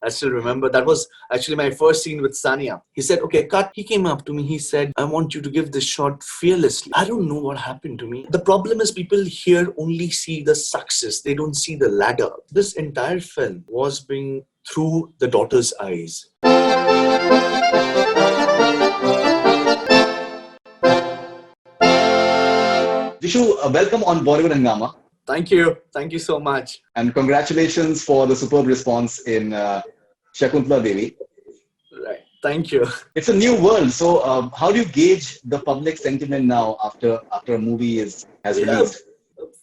I still remember. That was actually my first scene with Sania. He said, okay, cut. He came up to me. He said, I want you to give this shot fearlessly. I don't know what happened to me. The problem is people here only see the success. They don't see the ladder. This entire film was being through the daughter's eyes. Jisshu, welcome on Bollywood Hungama. Thank you. Thank you so much. And congratulations for the superb response in Shakuntala Devi. Right. Thank you. It's a new world. So how do you gauge the public sentiment now after a movie has released?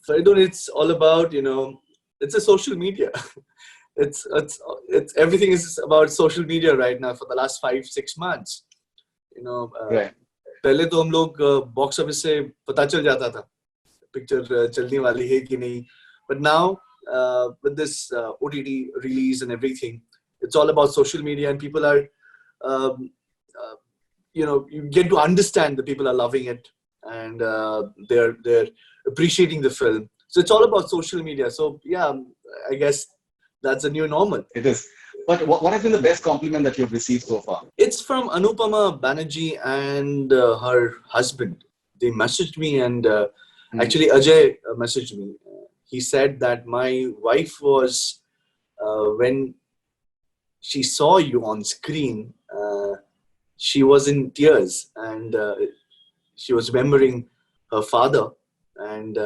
Faridoon, it's all about, it's a social media. It's everything is about social media right now for the last 5-6 months. Right. पहले तो हम लोग box office से पता चल जाता था picture चलने वाली है कि नहीं, but now with this OTT release and everything, it's all about social media, and people are you get to understand that people are loving it, and they're appreciating the film. So it's all about social media. So yeah, I guess that's a new normal. It is. But what has been the best compliment that you've received so far? It's from Anupama Banerjee and her husband. They messaged me, and actually Ajay messaged me. He said that my wife was, when she saw you on screen, she was in tears, and she was remembering her father, and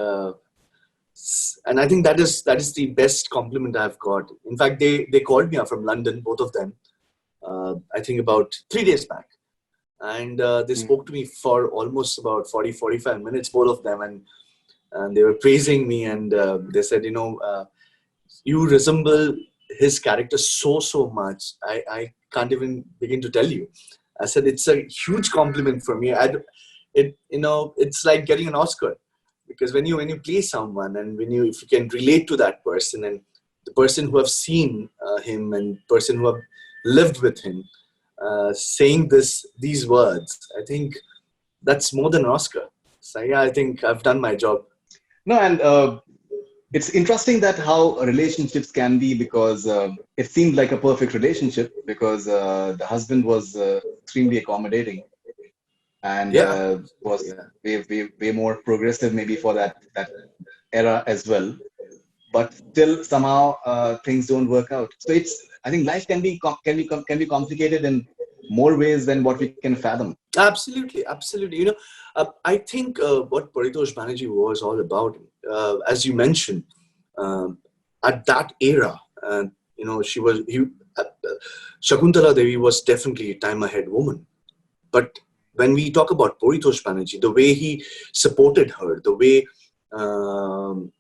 I think that is the best compliment I've got. In fact, they called me up from London, both of them, I think about 3 days back. And they spoke to me for almost about 40-45 minutes, both of them. And they were praising me, and they said, you resemble his character so much. I can't even begin to tell you. I said, it's a huge compliment for me. It's like getting an Oscar. Because when you play someone, and if you can relate to that person, and the person who have seen him, and person who have lived with him, saying these words, I think that's more than an Oscar. So yeah, I think I've done my job. No, and it's interesting that how relationships can be, because it seemed like a perfect relationship, because the husband was extremely accommodating. And was way more progressive maybe for that era as well, but still somehow things don't work out. So I think life can be complicated in more ways than what we can fathom. Absolutely. I think what Paritosh Banerjee was all about, as you mentioned, at that era, Shakuntala Devi was definitely a time ahead woman, but when we talk about Paritosh Banerjee, the way he supported her, the way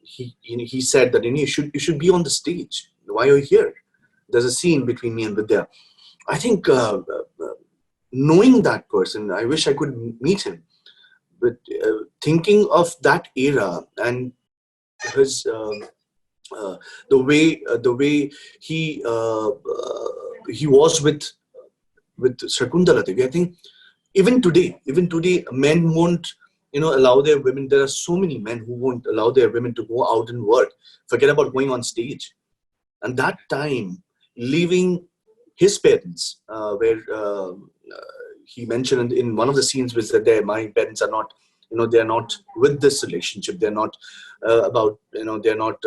he said that you should be on the stage. Why are you here? There's a scene between me and Vidya. I think knowing that person, I wish I could meet him. But thinking of that era and his the way he was with Shakuntala Devi, I think. Even today, men won't, allow their women. There are so many men who won't allow their women to go out and work. Forget about going on stage. And that time, leaving his parents, where he mentioned in one of the scenes was that my parents are not, they are not with this relationship. They're not they're not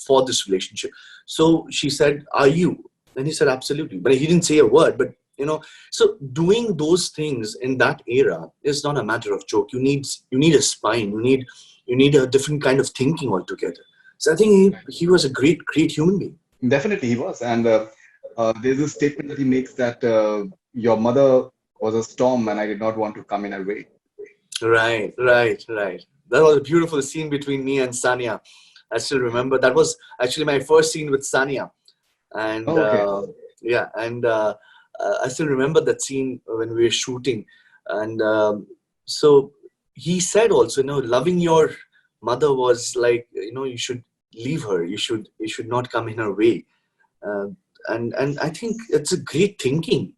for this relationship. So she said, "Are you?" And he said, "Absolutely." But he didn't say a word. But so doing those things in that era is not a matter of joke. You need a spine. You need a different kind of thinking altogether. So I think he was a great human being. Definitely he was. And there's a statement that he makes that your mother was a storm and I did not want to come in her way. Right. That was a beautiful scene between me and Sania. I still remember. That was actually my first scene with Sania. And I still remember that scene when we were shooting. And so he said also, loving your mother was like, you should leave her. You should not come in her way. And I think it's a great thinking.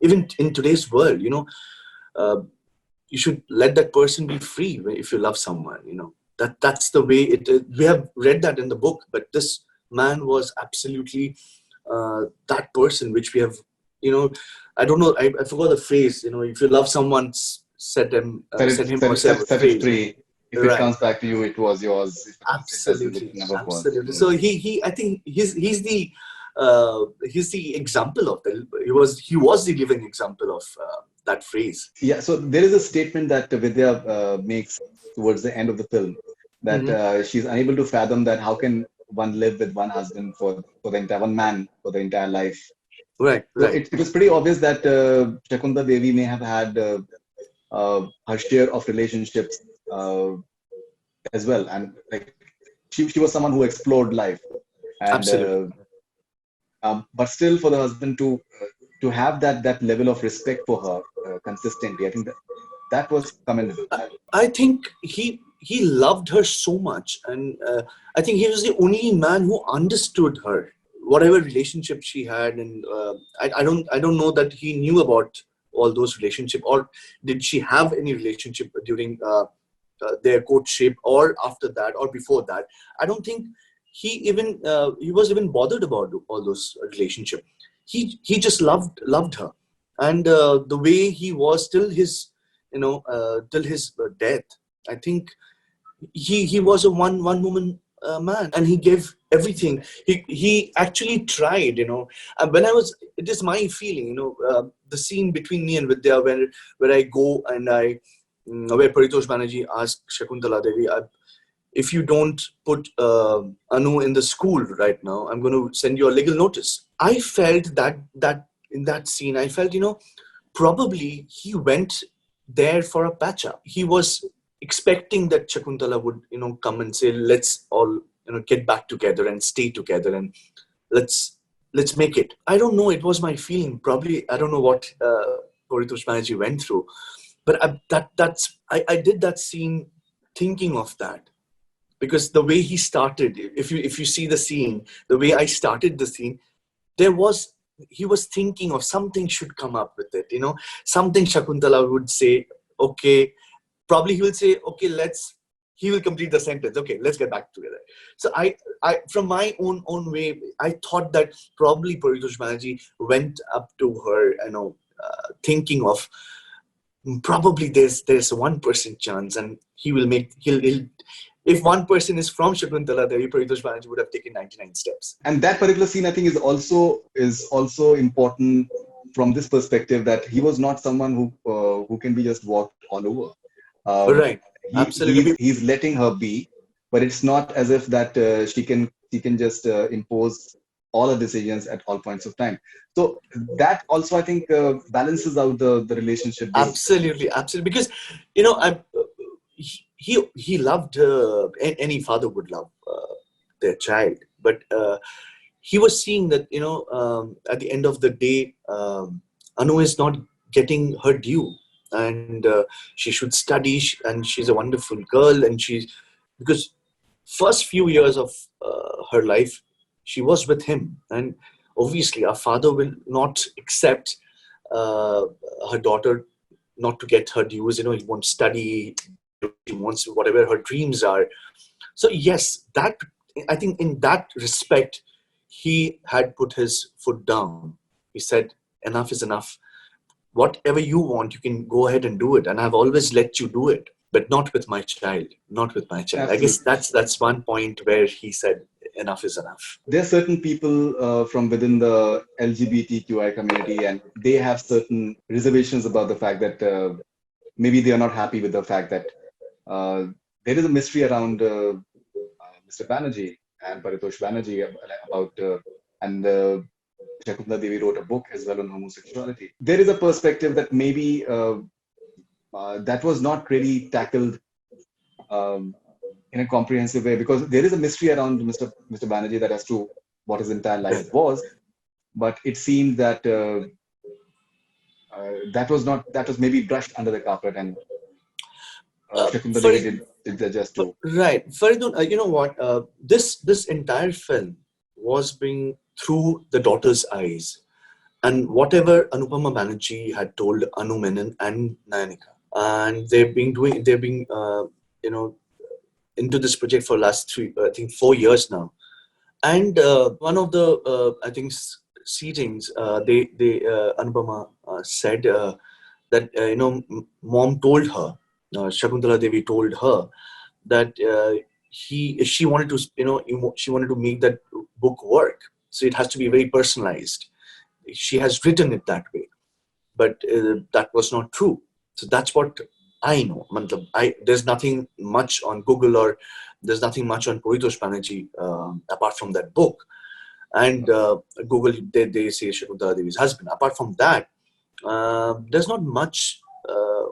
Even in today's world, you should let that person be free if you love someone. That's the way it is. We have read that in the book, but this man was absolutely that person which we have, I don't know, I forgot the phrase, if you love someone, set him or set Set it free. free. If it Right. comes back to you, it was yours. If it doesn't, it Absolutely, never was. absolutely. So I think he's the example of that. He was the living example of that phrase. Yeah, so there is a statement that Vidya makes towards the end of the film that Hmm. she's unable to fathom that how can one live with one husband for the entire one man for the entire life. Right, So right. it was pretty obvious that Shakuntala Devi may have had her share of relationships as well, and like she was someone who explored life, and Absolutely. but still for the husband to have that level of respect for her consistently, I think that was commendable. I think he loved her so much, and I think he was the only man who understood her, whatever relationship she had, and I don't know that he knew about all those relationship, or did she have any relationship during their courtship, or after that, or before that. I don't think he was even bothered about all those relationship. He just loved her, and the way he was till his death. I think he was a one woman man, and he gave everything. He actually tried. When I was, it is my feeling. The scene between me and Vidya, where I go and where Paritosh Banerjee asked Shakuntala Devi, if you don't put Anu in the school right now, I'm going to send you a legal notice. I felt that in that scene, I felt, probably he went there for a patch up. He was expecting that Shakuntala would, come and say, let's all, get back together and stay together, and let's let's make it. I don't know. It was my feeling. Probably I don't know what Paritosh Banerjee went through, but I did that scene thinking of that, because the way he started, if you see the scene, the way I started the scene, there was he was thinking of something should come up with it, something Shakuntala would say, okay, probably he will say, okay, he will complete the sentence, okay, let's get back together. So I from my own way, I thought that probably Paritosh Banerjee went up to her, thinking of, probably there's a 1% chance, and he'll if one person is from Shakuntala Devi, Paritosh Banerjee would have taken 99 steps. And that particular scene, I think, is also important from this perspective that he was not someone who can be just walked all over. Um, Right. he Absolutely. he's letting her be, but it's not as if that she can just impose all her decisions at all points of time. So that also, I think, balances out the relationship beautifully. Absolutely. Because, I he loved, any father would love their child, but he was seeing that, at the end of the day, Anu is not getting her due, and she should study, and she's a wonderful girl, and because first few years of her life, she was with him, and obviously our father will not accept uh, her daughter not to get her dues. He wants study, he wants whatever her dreams are. So yes, that, I think in that respect, he had put his foot down. He said, enough is enough. Whatever you want, you can go ahead and do it, and I've always let you do it, but not with my child. Not with my child. I guess Absolutely. that's one point where he said, enough is enough. There are certain people from within the LGBTQI community, and they have certain reservations about the fact that maybe they are not happy with the fact that uh, there is a mystery around Mr. Banerjee and Paritosh Banerjee about, and Shakuntala Devi wrote a book as well on homosexuality. There is a perspective that maybe that was not really tackled um, in a comprehensive way because there is a mystery around Mr. Banerjee that as to what his entire life was, but it seemed that that was maybe brushed under the carpet, and Shakuntala Devi Farid, did the just to. right, Faridun, you know what? This entire film was being through the daughter's eyes, and whatever Anupama Banerjee had told Anu Menon and Nayanika, and they've been you know into this project for last 4 years now, And one of the I think seatings, they Anupama said that mom told her, Shakuntala Devi told her that she wanted to she wanted to make that book work, so it has to be very personalized. She has written it that way, but that was not true. So that's what I know. Matlab, there's nothing much on Google, or there's nothing much on Paritosh Banerjee apart from that book. And Google, they say Shakuntala Devi's husband. Apart from that, there's not much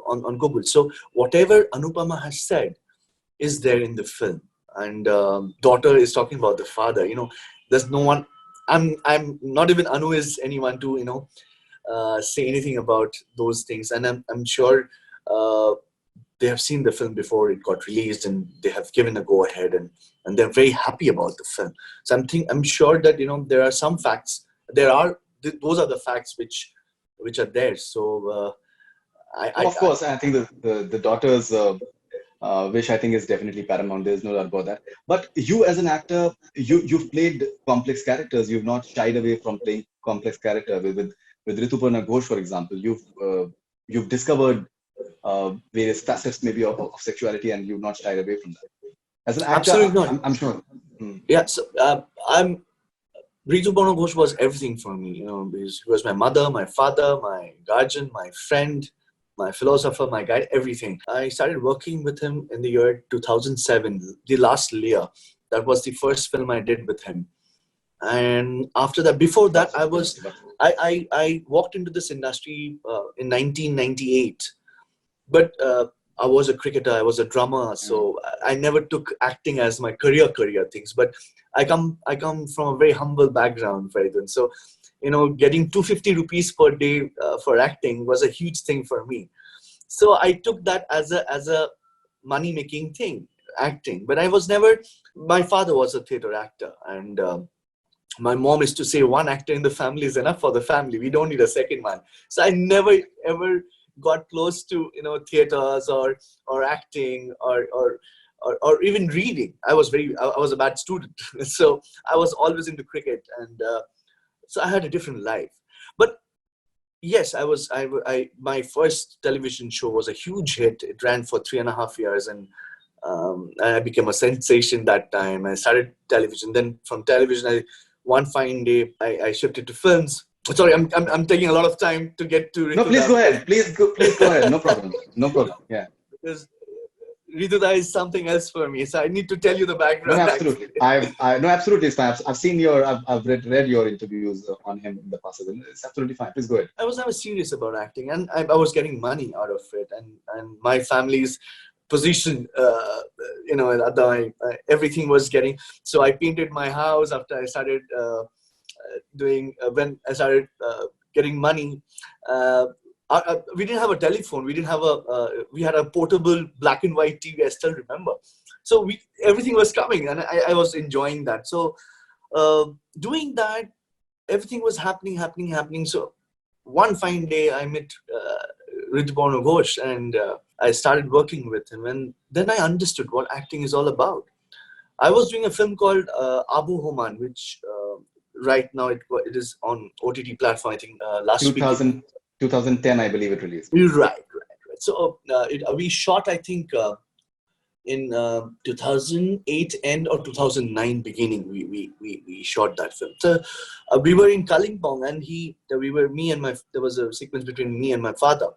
on Google. So whatever Anupama has said is there in the film. And daughter is talking about the father. There's no one. I'm not even Anu is anyone to say anything about those things. And I'm sure they have seen the film before it got released, and they have given a go ahead, and they're very happy about the film. So I'm sure that there are some facts. Those are the facts which are there. So Of course, I think the daughter's wish, I think, is definitely paramount. There's no doubt about that. But you, as an actor, you've played complex characters. You've not shied away from playing complex character. With Rituparno Ghosh, for example, you've discovered various facets maybe of sexuality, and you've not shied away from that. As an actor, absolutely not. I'm sure. Yeah. So Rituparno Ghosh was everything for me. He was my mother, my father, my guardian, my friend, my philosopher, my guide, everything. I started working with him in the year 2007, the last year. That was the first film I did with him. And after that, before that, I walked into this industry in 1998. But I was a cricketer, I was a drummer, so I never took acting as my career things. But I come from a very humble background, Faridoon. So, getting 250 rupees per day for acting was a huge thing for me. So I took that as a money making thing, acting. But I was never. My father was a theatre actor, and my mom used to say one actor in the family is enough for the family. We don't need a second one. So I never ever got close to theaters or acting or even reading. I was a bad student, so I was always into cricket, and so I had a different life. But yes, my first television show was a huge hit. It ran for 3.5 years, and I became a sensation that time. I started television. Then from television, one fine day I shifted to films. Sorry, I'm taking a lot of time to get to Rituda. No, please go ahead. Please go ahead. No problem. No problem. Yeah. Because Rituda is something else for me, so I need to tell you the background. No, absolutely. No, absolutely. It's fine. I've seen I've read your interviews on him in the past. It's absolutely fine. Please go ahead. I was never serious about acting, and I was getting money out of it, and my family's position, everything was getting. So I painted my house after I started when I started getting money. We didn't have a telephone. We didn't have we had a portable black and white TV. I still remember. So everything was coming, and I was enjoying that. So doing that, everything was happening. So one fine day, I met Rituparno Ghosh, and I started working with him. And then I understood what acting is all about. I was doing a film called Abu Homan, which right now it is on OTT platform. I think last 2010, I believe it released. Right. So we shot, I think, in 2008 end or 2009 beginning. We shot that film. So we were in Kalimpong, and there was a sequence between me and my father,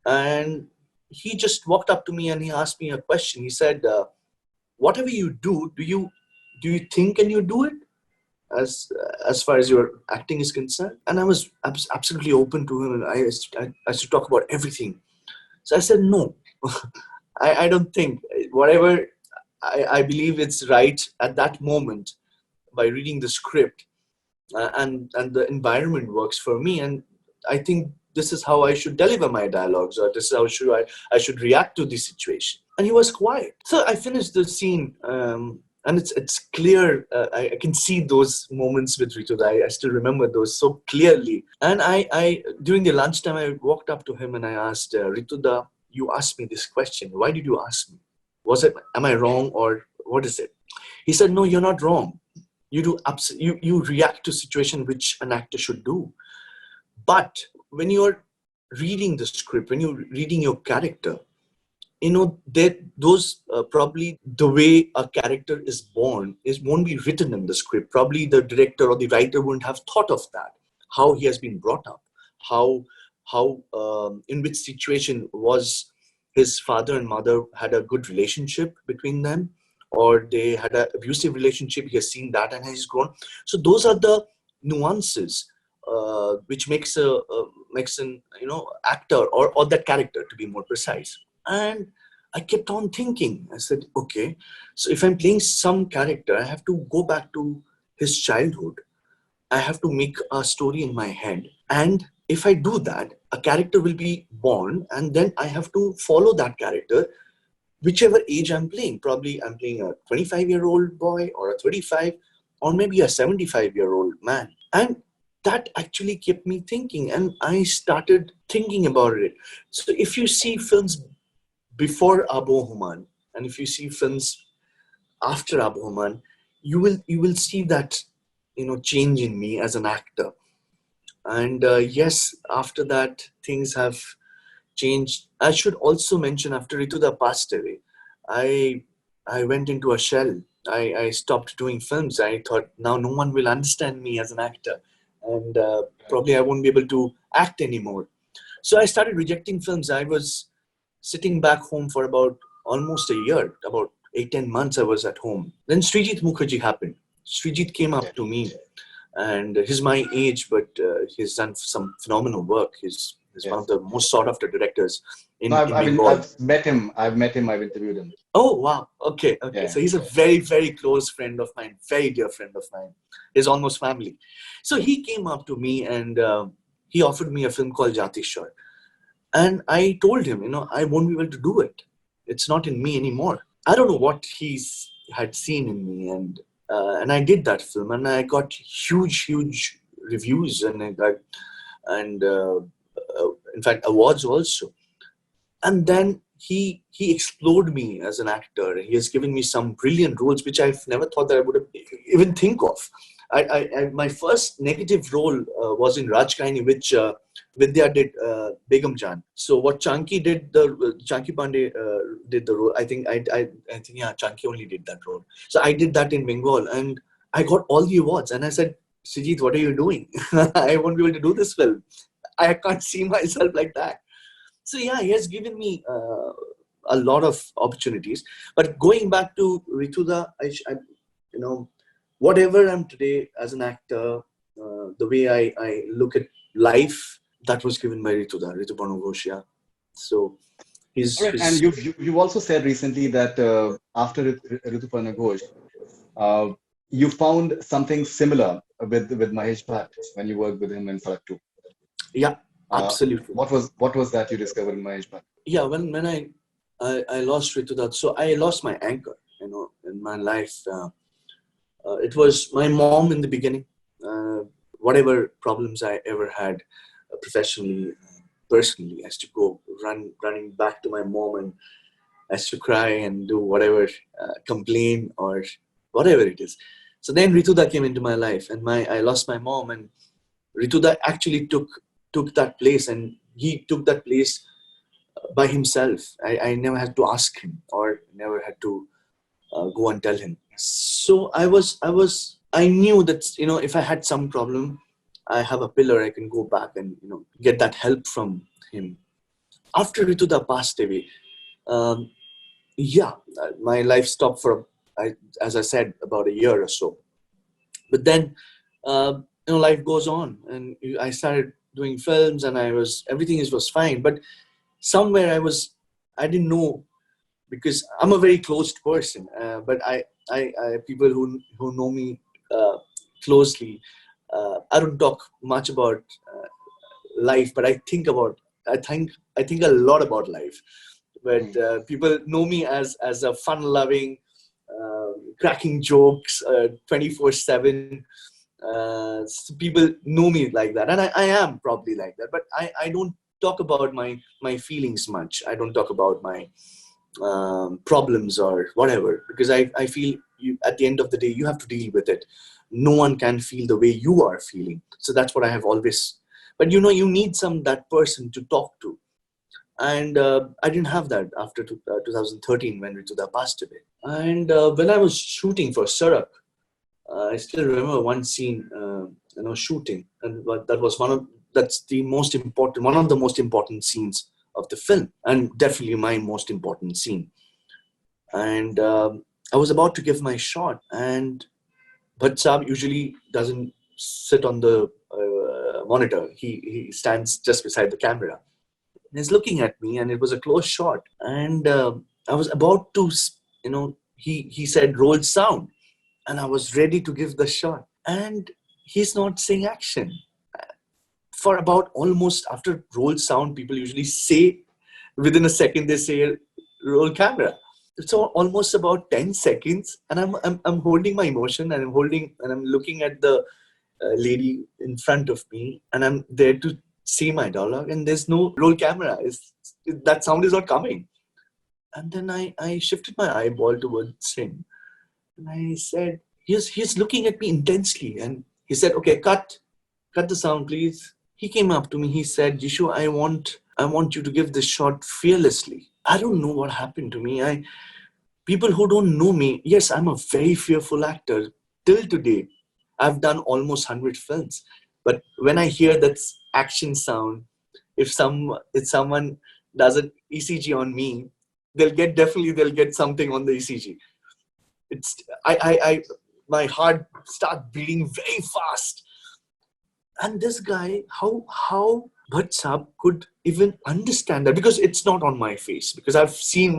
and he just walked up to me and he asked me a question. He said, "Whatever you do you think can you do it?" As far as your acting is concerned. And I was absolutely open to him, and I used to talk about everything. So I said, no, I don't think. Whatever I believe it's right at that moment, by reading the script, and the environment works for me, and I think this is how I should deliver my dialogues, or this is how I should react to the situation. And he was quiet. So I finished the scene, and it's clear. I can see those moments with Rituda. I still remember those so clearly. And I during the lunchtime, I walked up to him and I asked, Rituda, you asked me this question. Why did you ask me? Am I wrong, or what is it? He said, no, you're not wrong. you react to situation which an actor should do. But when you're reading the script, when you're reading your character, that those probably the way a character is born is won't be written in the script. Probably the director or the writer wouldn't have thought of that, how he has been brought up, how in which situation was his father and mother had a good relationship between them, or they had an abusive relationship. He has seen that and he's grown. So those are the nuances which makes an actor or that character, to be more precise. And I kept on thinking. I said, okay, so if I'm playing some character, I have to go back to his childhood. I have to make a story in my head. And if I do that, a character will be born, and then I have to follow that character, whichever age I'm playing. Probably I'm playing a 25-year-old boy, or a 35, or maybe a 75-year-old man. And that actually kept me thinking, and I started thinking about it. So if you see films before Abo Human, and if you see films after Abo Human, you will see that change in me as an actor. And yes, after that things have changed. I should also mention, after Rituda passed away, I went into a shell. I stopped doing films. I thought, now no one will understand me as an actor, and probably I won't be able to act anymore. So I started rejecting films. I was sitting back home for about almost a year, about 8-10 months I was at home. Then Srijit Mukherjee happened. Srijit came up to me, and he's my age, but he's done some phenomenal work. He's one of the most sought after directors in Bengal. I've met him. I've interviewed him. Oh, wow. Okay. Yeah. So he's a very, very close friend of mine, very dear friend of mine. He's almost family. So he came up to me and he offered me a film called Jatishwar. And I told him, I won't be able to do it. It's not in me anymore. I don't know what he's had seen in me. And I did that film, and I got huge reviews, and I got, and in fact, awards also. And then he explored me as an actor. He has given me some brilliant roles, which I've never thought that I would have even think of. My first negative role was in Rajkaini, which Vidya did Begum Jan. So what Chanki did, Chanki Pandey did the role. I think Chanki only did that role. So I did that in Bengal, and I got all the awards. And I said, Srijit, what are you doing? I won't be able to do this film. I can't see myself like that. So yeah, he has given me a lot of opportunities. But going back to Rituda, whatever I'm today as an actor, the way I look at life, that was given by Rituparno Ghosh. Yeah. So and you've also said recently that after Rituparno Ghosh, you found something similar with Mahesh Bhatt when you worked with him in SADAK 2. Yeah, absolutely. What was that you discovered in Mahesh Bhatt? Yeah, when I lost Rituda, so I lost my anchor, in my life. It was my mom in the beginning. Whatever problems I ever had professionally, personally, I used to go running back to my mom, and I used to cry and do whatever, complain or whatever it is. So then Rituda came into my life, and I lost my mom, and Rituda actually took that place, and he took that place by himself. I never had to ask him, or never had to go and tell him. So I knew that, if I had some problem, I have a pillar. I can go back and, get that help from him. After Rituda passed away, my life stopped for, as I said, about a year or so. But then, life goes on, and I started doing films, and everything was fine. But somewhere I didn't know, because I'm a very closed person. But I people who know me closely, I don't talk much about life, but I think a lot about life. But people know me as a fun-loving, cracking jokes 24/7. So people know me like that, and I am probably like that. But I don't talk about my feelings much. I don't talk about my problems or whatever, because I feel at the end of the day you have to deal with it. no one can feel the way you are feeling. So that's what I have always. But you need that person to talk to. And I didn't have that after 2013 when Rituda passed away. And when I was shooting for SADAK, I still remember one scene, shooting, and that was one of the most important scenes of the film, and definitely my most important scene. And I was about to give my shot, and Bhatt Sahab usually doesn't sit on the monitor. He stands just beside the camera. And he's looking at me, and it was a close shot. And I was about to, he said, roll sound. And I was ready to give the shot. And he's not saying action. For about almost, after roll sound, people usually say, within a second, they say roll camera. So almost about 10 seconds. And I'm holding my emotion, and I'm looking at the lady in front of me, and I'm there to see my dialogue, and there's no roll camera. That sound is not coming. And then I shifted my eyeball towards him, and I said, he's looking at me intensely, and he said, okay, cut the sound, please. He came up to me, he said, Jisshu, I want you to give this shot fearlessly. I don't know what happened to me. People who don't know me, yes, I'm a very fearful actor. Till today, I've done almost 100 films. But when I hear that action sound, if someone does an ECG on me, they'll get something on the ECG. My heart starts beating very fast. And this guy, how Bhatt Sahab could even understand that, because it's not on my face, because I've seen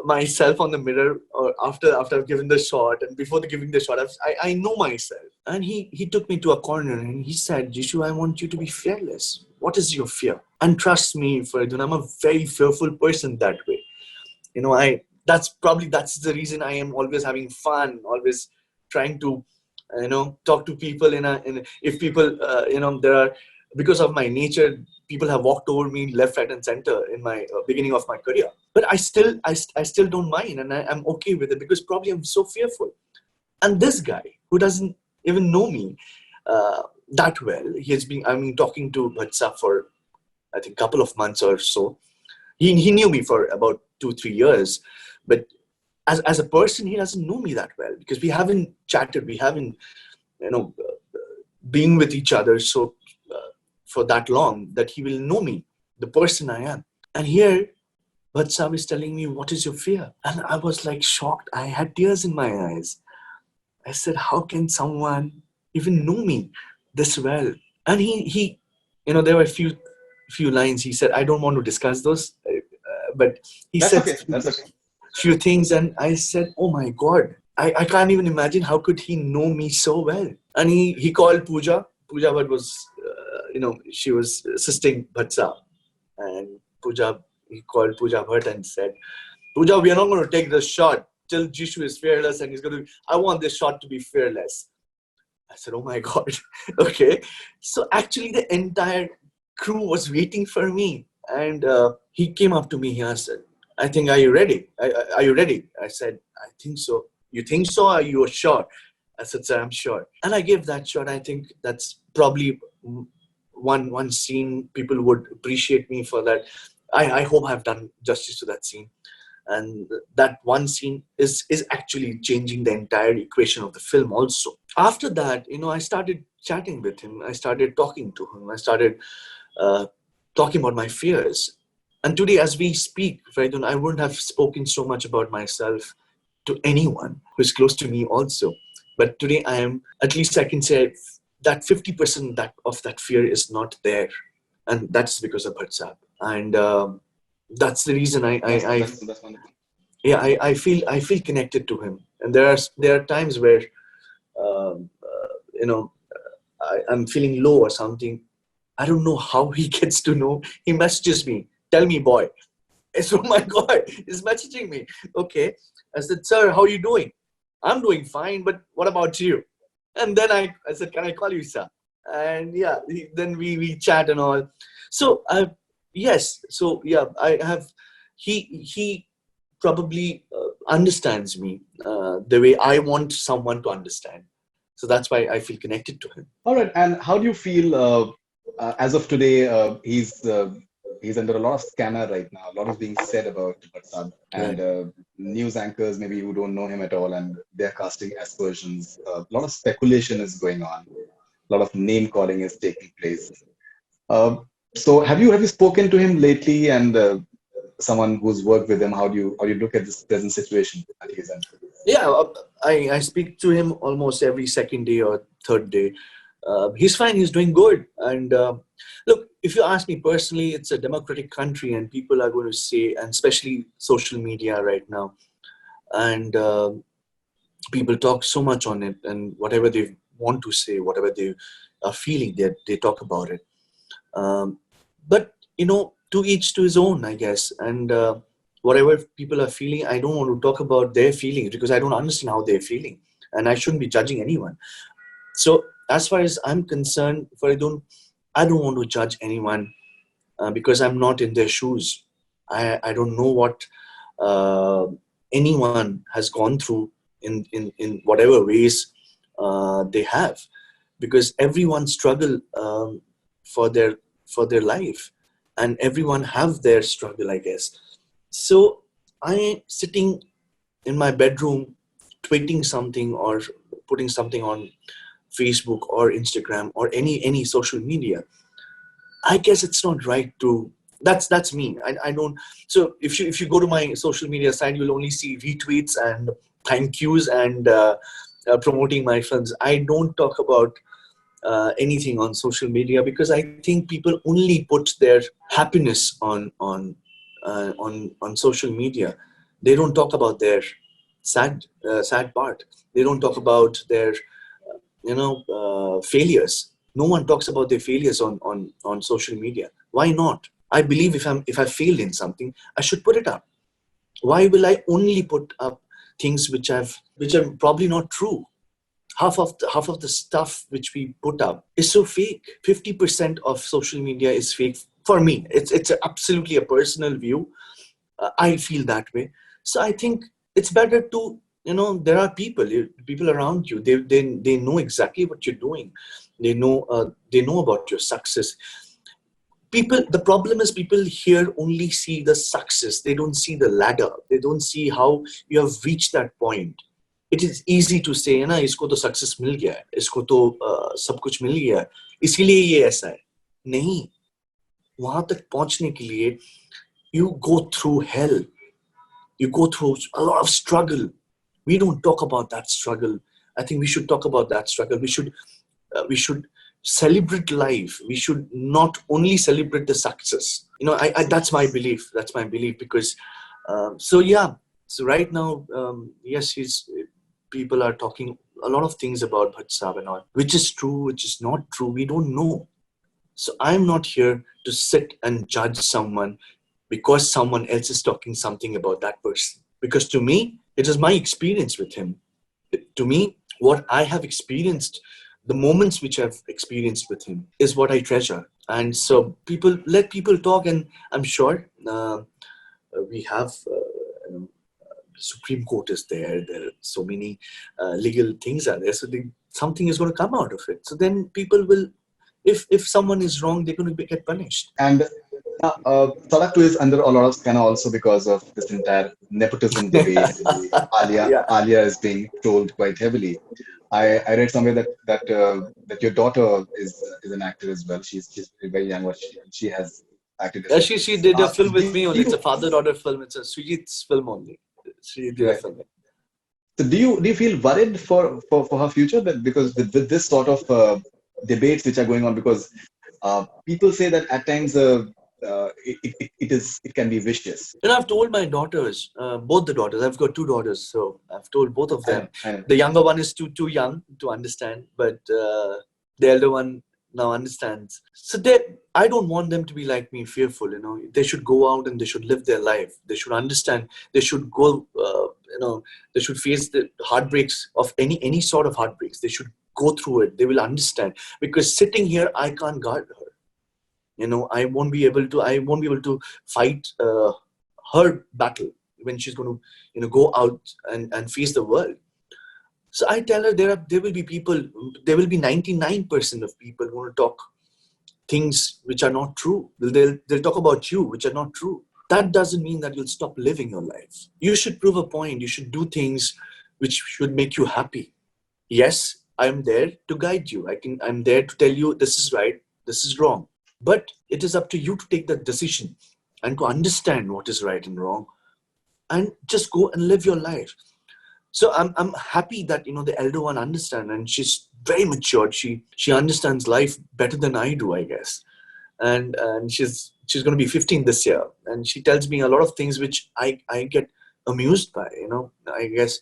myself on the mirror, or after I've given the shot, and before giving the shot, I know myself. And he took me to a corner, and he said, Jisshu, I want you to be fearless. What is your fear? And trust me, Faridoon, I'm a very fearful person that way. That's the reason I am always having fun, always trying to, talk to people if people, there are, because of my nature, people have walked over me left, right, and center in my beginning of my career. But I still don't mind, and I'm okay with it, because probably I'm so fearful. And this guy, who doesn't even know me that well, talking to Bhatt Sahab for, I think, a couple of months or so. He knew me for about 2-3 years, but as a person, he doesn't know me that well, because we haven't chatted, we haven't, been with each other so for that long that he will know me, the person I am. And here, Bhatt Sahab is telling me, what is your fear? And I was like shocked. I had tears in my eyes. I said, how can someone even know me this well? And he there were a few lines. He said, I don't want to discuss those, but he That's said okay. That's okay. few things, and I said, oh my God, I can't even imagine how could he know me so well. And he called Pooja. Pooja Bhatt was, she was assisting Bhatt Sahab. And he called Pooja Bhatt and said, Pooja, we are not going to take this shot till Jisshu is fearless, and I want this shot to be fearless. I said, oh my God. Okay. So actually the entire crew was waiting for me. And he came up to me, he said, I think, are you ready? Are you ready? I said, I think so. You think so? Are you sure? I said, sir, I'm sure. And I gave that shot. I think that's probably one scene people would appreciate me for that. I hope I've done justice to that scene. And that one scene is actually changing the entire equation of the film also. After that, I started chatting with him. I started talking to him. I started talking about my fears. And today, as we speak, Faridoon, I wouldn't have spoken so much about myself to anyone who's close to me also. But today at least I can say that 50% of that fear is not there. And that's because of Bhatt Sahab. And that's the reason That's wonderful. I feel connected to him. And there are times where, I'm feeling low or something. I don't know how he gets to know. He messages me, tell me, boy. I said, oh my God, he's messaging me. Okay. I said, sir, how are you doing? I'm doing fine, but what about you? And then I said, can I call you, sir? And yeah, then we chat and all. So yes, so yeah, I have. He probably understands me the way I want someone to understand. So that's why I feel connected to him. All right. And how do you feel as of today? He's under a lot of scanner right now. A lot is being said about Bhatt Sahab, and Right. news anchors maybe who don't know him at all, and they're casting aspersions. A lot of speculation is going on. A lot of name calling is taking place. Uh, so have you spoken to him lately, and someone who's worked with him? How do you look at this present situation that he's in? Yeah, I speak to him almost every second day or third day. He's fine. He's doing good. And look, if you ask me personally, it's a democratic country, and people are going to say, and especially social media right now, and people talk so much on it, and whatever they want to say, whatever they are feeling, they talk about it. Um, but to each to his own, I guess. And whatever people are feeling, I don't want to talk about their feelings because I don't understand how they're feeling, and I shouldn't be judging anyone. So as far as I'm concerned, Faridoon, I don't want to judge anyone because I'm not in their shoes. I don't know what uh, anyone has gone through in whatever ways they have, because everyone struggle for their for their life, and everyone have their struggle, I guess. So I sitting in my bedroom tweeting something or putting something on Facebook or Instagram or any social media. I guess it's not right to. That's me. I don't. So if you go to my social media site, you'll only see retweets and thank yous and promoting my films. I don't talk about anything on social media because I think people only put their happiness on social media. They don't talk about their sad part. They don't talk about their failures. No one talks about their failures on social media. Why not? I believe if I failed in something, I should put it up. Why will I only put up things which are probably not true? Half of the stuff which we put up is so fake. 50% of social media is fake for me. It's absolutely a personal view. I feel that way. So I think it's better to, there are people around you. They know exactly what you're doing. They know about your success. The problem is people here only see the success. They don't see the ladder. They don't see how you have reached that point. It is easy to say ना इसको तो success मिल गया है, इसको तो सब कुछ मिल गया है, इसीलिए ये ऐसा है. नहीं, वहां तक पहुंचने के लिए you go through hell. You go through a lot of struggle. We don't talk about that struggle. I think we should talk about that struggle. We should celebrate life. We should not only celebrate the success. That's my belief. That's my belief because so yeah. So right now, yes, people are talking a lot of things about Bhatt Sahab and all, which is true, which is not true. We don't know. So I'm not here to sit and judge someone because someone else is talking something about that person. Because to me, it is my experience with him. To me, what I have experienced, the moments which I've experienced with him is what I treasure. And so let people talk, and I'm sure we have Supreme Court is there. There are so many legal things are there. So something is going to come out of it. So then people will, if someone is wrong, they're going to get punished. And SADAK too is under a lot of scanner also because of this entire nepotism debate. Yeah. Alia is being trolled quite heavily. I read somewhere that your daughter is an actor as well. She's very young, but she has acted as Yeah, well. she did a film with Do me only. It's you a father-daughter film. It's a Sujit's film only. She did a right? film. So do you feel worried for her future that because with this sort of debates which are going on because people say that at times it can be vicious. I've told my daughters, both the daughters. I've got two daughters, so I've told both of them. I know. The younger one is too young to understand, but the elder one now understands. So I don't want them to be like me, fearful. They should go out and they should live their life. They should understand. They should go. They should face the heartbreaks of any sort of heartbreaks. They should go through it. They will understand. Because sitting here, I can't guard her. I won't be able to fight her battle when she's going to go out and face the world. So I tell her there will be people, there will be 99% of people who want to talk things which are not true. They'll talk about you which are not true. That doesn't mean that you'll stop living your life. You should prove a point. You should do things which should make you happy. Yes, I'm there to guide you. I'm there to tell you this is right, this is wrong. But it is up to you to take that decision and to understand what is right and wrong and just go and live your life. So I'm happy that the elder one understands, and she's very matured. She understands life better than I do, I guess. And she's going to be 15 this year, and she tells me a lot of things which I get amused by. I guess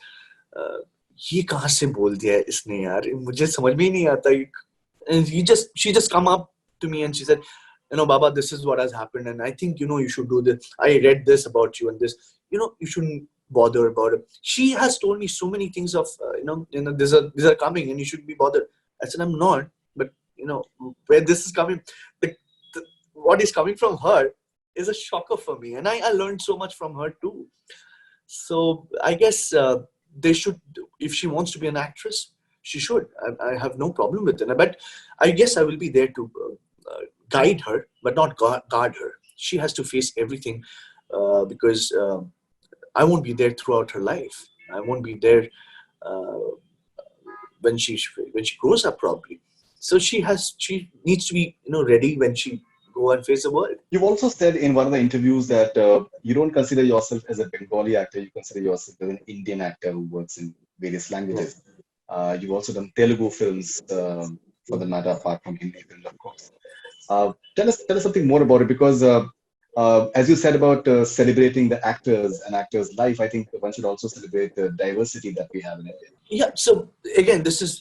ये कहाँ से बोल दिया है इसने यार, मुझे समझ में ही नहीं आता. And she just come up to me and she said, Baba, this is what has happened, and I think you should do this. I read this about you and this. You shouldn't bother about it. She has told me so many things of these are coming and you should be bothered. I said I'm not, but where this is coming, what is coming from her is a shocker for me, and I learned so much from her too. So I guess they should, if she wants to be an actress, she should. I have no problem with it. But I guess I will be there to guide her, but not guard her. She has to face everything because I won't be there throughout her life. I won't be there when she grows up probably. So she needs to be ready when she go and face the world. You've also said in one of the interviews that you don't consider yourself as a Bengali actor. You consider yourself as an Indian actor who works in various languages. You've also done Telugu films, for the matter, apart from Hindi films, of course. Tell us something more about it, because as you said about celebrating the actors and actors' life, I think one should also celebrate the diversity that we have in India. Yeah. So again, this is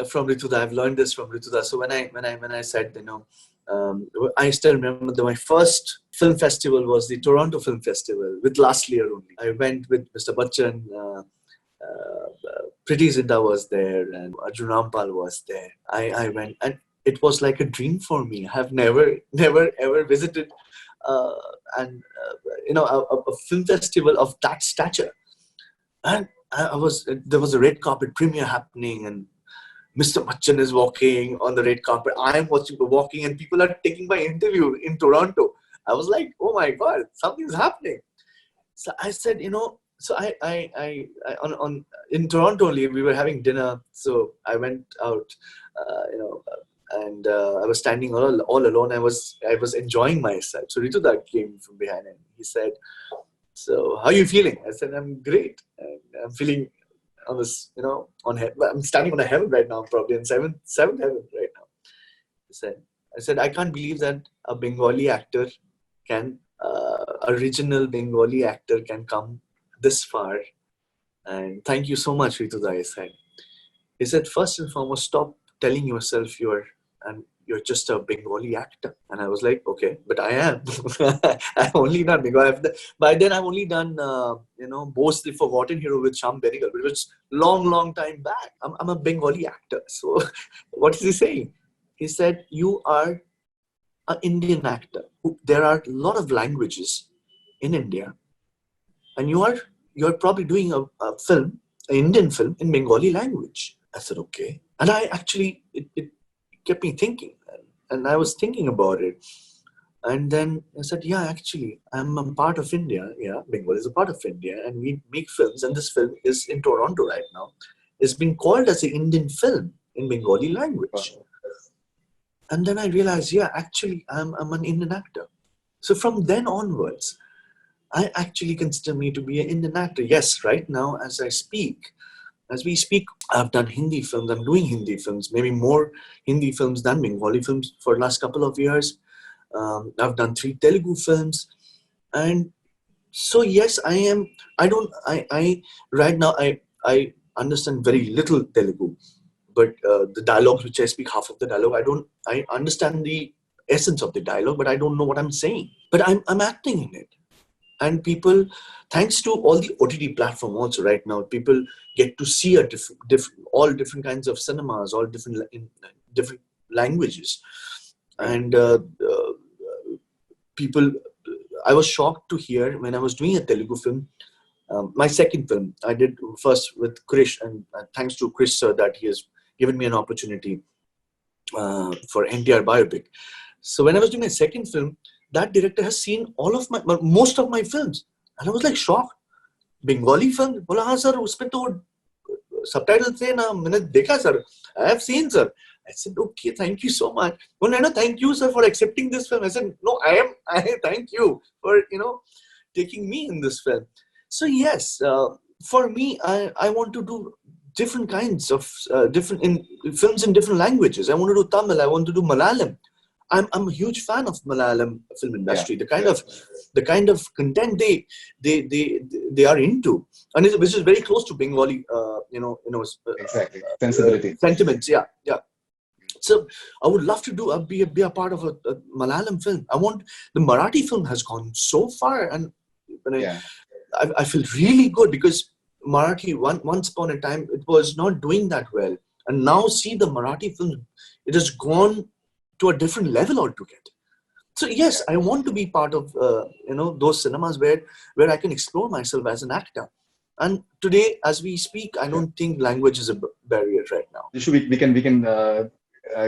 from Rituda. I've learned this from Rituda. So when I said I still remember my first film festival was the Toronto Film Festival with last year only. I went with Mr. Bachchan. Priti Zinta was there and Arjun Rampal was there. I went, and it was like a dream for me. I have never ever visited a film festival of that stature. And there was a red carpet premiere happening, and Mr. Bachchan is walking on the red carpet. I am walking, and people are taking my interview in Toronto. I was like, oh my God, something's happening. So I said, so I in Toronto only, we were having dinner. So I went out, and I was standing all alone. I was enjoying myself. So Rituda came from behind and he said, so how are you feeling? I said, I'm great. And I'm feeling on this, on heaven. I'm standing on a heaven right now, probably in seventh heaven right now. I said, I can't believe that a Bengali actor can, original Bengali actor can come this far. And thank you so much, Rituda, I said. He said, first and foremost, stop telling yourself you're just a Bengali actor. And I was like, okay, but I am. I've only done Bengali. By then, I've only done, Bose the Forgotten Hero with Sham Benegal, which was long time back. I'm a Bengali actor. So what is he saying? He said, you are an Indian actor. There are a lot of languages in India. And you're probably doing a film, an Indian film in Bengali language. I said, okay. And I actually, it kept me thinking. And I was thinking about it. And then I said, yeah, actually, I'm a part of India. Yeah, Bengal is a part of India. And we make films. And this film is in Toronto right now. It's been called as an Indian film in Bengali language. Wow. And then I realized, yeah, actually, I'm an Indian actor. So from then onwards, I actually consider me to be an Indian actor. Yes, right now, as we speak, I've done Hindi films. I'm doing Hindi films, maybe more Hindi films than Bengali films for the last couple of years. I've done 3 Telugu films. And so, yes, right now, I understand very little Telugu. But the dialogues which I speak, half of the dialogue, I understand the essence of the dialogue, but I don't know what I'm saying. But I'm acting in it. And people, thanks to all the OTT platform also right now, people get to see all different kinds of cinemas, all different languages. And people, I was shocked to hear when I was doing a Telugu film, My second film, I did first with Krish, and thanks to Krish sir that he has given me an opportunity for NTR biopic. So when I was doing my second film, that director has seen most of my films, and I was like shocked. Bengali film, बोला हाँ sir, उसमें तो subtitles थे ना, मैंने देखा sir, I have seen sir. I said okay, thank you so much. Well, no, thank you sir for accepting this film. I said no, I thank you for taking me in this film. So yes, for me, I want to do different kinds of films in different languages. I want to do Tamil. I want to do Malayalam. I'm a huge fan of Malayalam film industry. The kind of content they are into, and which is very close to Bengali, exactly, sensibility, sentiments. Yeah. So I would love to be a part of a Malayalam film. The Marathi film has gone so far, and I feel really good because Marathi once upon a time it was not doing that well, and now see the Marathi film, it has gone to a different level altogether. So yes, I want to be part of those cinemas where I can explore myself as an actor. And today, as we speak, I don't think language is a barrier right now. Jisshu, we can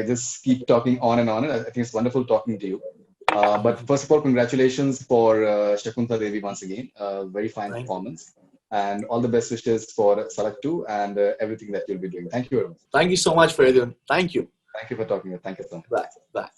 just keep talking on and on. I think it's wonderful talking to you. But first of all, congratulations for Shakuntala Devi once again. Very fine performance. And all the best wishes for SADAK 2 and everything that you'll be doing. Thank you very much. Thank you so much, Faridoon. Thank you. Thank you for talking. Thank you so much. Bye. Bye.